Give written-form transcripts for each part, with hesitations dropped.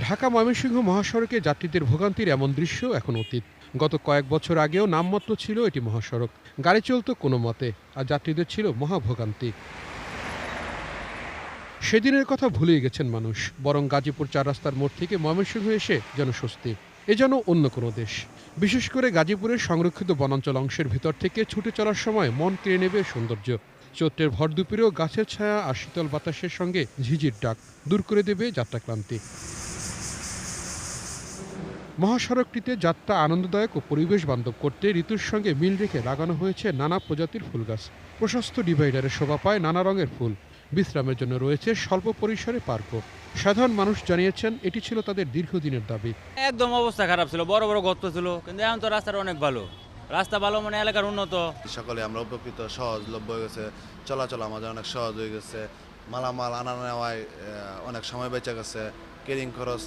ঢাকা ময়মনসিংহ মহাসড়কে যাত্রীদের ভোগান্তির এমন দৃশ্য এখন অতীত। গত কয়েক বছর আগেও নামমাত্র ছিল এটি মহাসড়ক। গাড়ি চলত কোনো মতে, আর যাত্রীদের ছিল মহাভোগান্তি। সেদিনের কথা ভুলেই গেছেন মানুষ, বরং গাজীপুর ৪ রাস্তার মোড় থেকে ময়মনসিংহ এসে যেন স্বস্তি। এ যেন অন্য কোনো দেশ। বিশেষ করে গাজীপুরের সংরক্ষিত বনাঞ্চল অংশের ভিতর থেকে ছুটে চলার সময় মন কেড়ে নেবে সৌন্দর্য। চৈত্রের ভর দুপুরেও গাছের ছায়া আর শীতল বাতাসের সঙ্গে ঝিঝির ডাক দূর করে দেবে যাত্রাক্লান্তি। মহাসড়কটিতে যাত্রা আনন্দদায়ক ও পরিবেশ বান্ধব করতে ঋতুর সঙ্গে মিল রেখে লাগানো হয়েছে নানা প্রজাতির ফুলগাছ। প্রশস্ত ডিভাইডারে শোভা পায় নানা রঙের ফুল। বিশ্রামের জন্য রয়েছে স্বল্প পরিসরে পার্কও। সাধারণ মানুষ জানিয়েছেন এটি ছিল তাদের দীর্ঘদিনের দাবি। একদম অবস্থা খারাপ ছিল, বড় বড় গর্ত ছিল, কিন্তু এখন তো রাস্তাটা অনেক ভালো। রাস্তা ভালো মানে এলাকার উন্নত। সকলে আমরা উপকৃত, সহজলভ্য হয়ে গেছে, চলাচল আমাদের অনেক সহজ হয়ে গেছে, মালামাল আনা নেওয়ায় অনেক সময় বেঁচে গেছে, কেরিং খরচ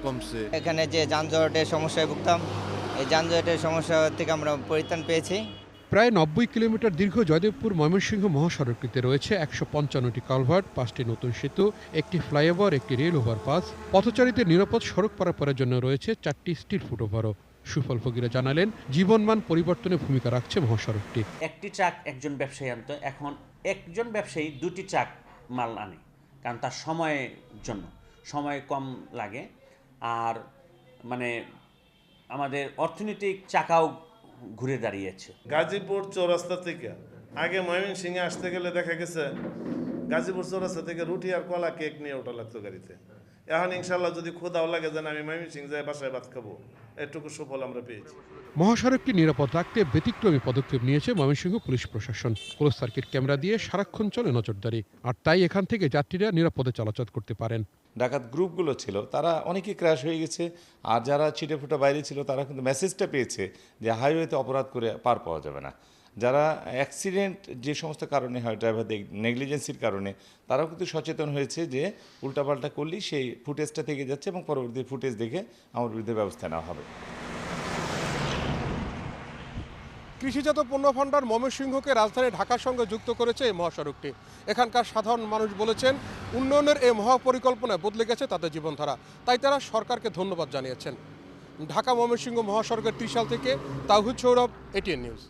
কমছে। এখানে যে যানজটের সমস্যায় ভুগতাম, এই যানজটের সমস্যা থেকে আমরা পরিত্রাণ পেয়েছি। প্রায় ৯০ কিলোমিটার দীর্ঘ জয়দেবপুর ময়মনসিংহ মহাসড়কটিতে রয়েছে ১৫৫টি কালভার্ট, ৫টি নতুন সেতু, একটি ফ্লাইওভার, একটি রেল ওভারপাস। পথচারীদের নিরাপদ সড়ক পারাপারের জন্য রয়েছে ৪টি স্টিল ফুটওভারও। সুফল ফকিরা জানালেন, জীবনমান পরিবর্তনে ভূমিকা রাখছে মহাসড়কটি। একটি ট্রাক একজন ব্যবসায়ী আনতো, এখন একজন ব্যবসায়ী দুটি ট্রাক মাল আনে, কারণ তার সময়ের জন্য সময় কম লাগে। আর মানে আমাদের অর্থনৈতিক চাকাও ঘুরে দাঁড়িয়েছে। গাজীপুর চৌরাস্তা থেকে আগে ময়মনসিংহে আসতে গেলে দেখা গেছে গাজীপুর চৌরাস্তা থেকে রুটি আর কলা কেক নিয়ে ওঠা লাগতো গাড়িতে। এখন ইনশাল্লাহ যদি ক্ষুধাও লাগে যেন আমি ময়মনসিংহ যাই বাসায় ভাত খাবো, এটুকু সুফল আমরা পেয়েছি। মহাসড়কটি নিরাপদ রাখতে ব্যতিক্রমী পদক্ষেপ নিয়েছে ময়মনসিংহ পুলিশ প্রশাসন। ক্লোজ সার্কিট ক্যামেরা দিয়ে সারাক্ষণ চলে নজরদারি, আর তাই এখান থেকে যাত্রীরা নিরাপদে চলাচল করতে পারেন। ডাকাত গ্রুপগুলো ছিল, তারা অনেকেই ক্র্যাশ হয়ে গেছে, আর যারা ছিটেফুটা বাইরে ছিল তারা কিন্তু মেসেজটা পেয়েছে যে হাইওয়েতে অপরাধ করে পার পাওয়া যাবে না। যারা অ্যাক্সিডেন্ট যে সমস্ত কারণে হয়, ড্রাইভারদের নেগলিজেন্সির কারণে, তারাও কিন্তু সচেতন হয়েছে যে উল্টাপাল্টা করলেই সেই ফুটেজটা থেকে যাচ্ছে এবং পরবর্তী ফুটেজ দেখে আমার বিরুদ্ধে ব্যবস্থা নেওয়া হবে। কৃষিজাত পণ্য ভাণ্ডার ময়মনসিংহকে রাজধানী ঢাকার সঙ্গে যুক্ত করেছে এই মহাসড়কটি। এখানকার সাধারণ মানুষ বলেছেন, উন্নয়নের এই মহাপরিকল্পনায় বদলে গেছে তাদের জীবনধারা। তাই তারা সরকারকে ধন্যবাদ জানিয়েছেন। ঢাকা ময়মনসিংহ মহাসড়কের ত্রিশাল থেকে তাওহিদ সৌরভ, এটিএন নিউজ।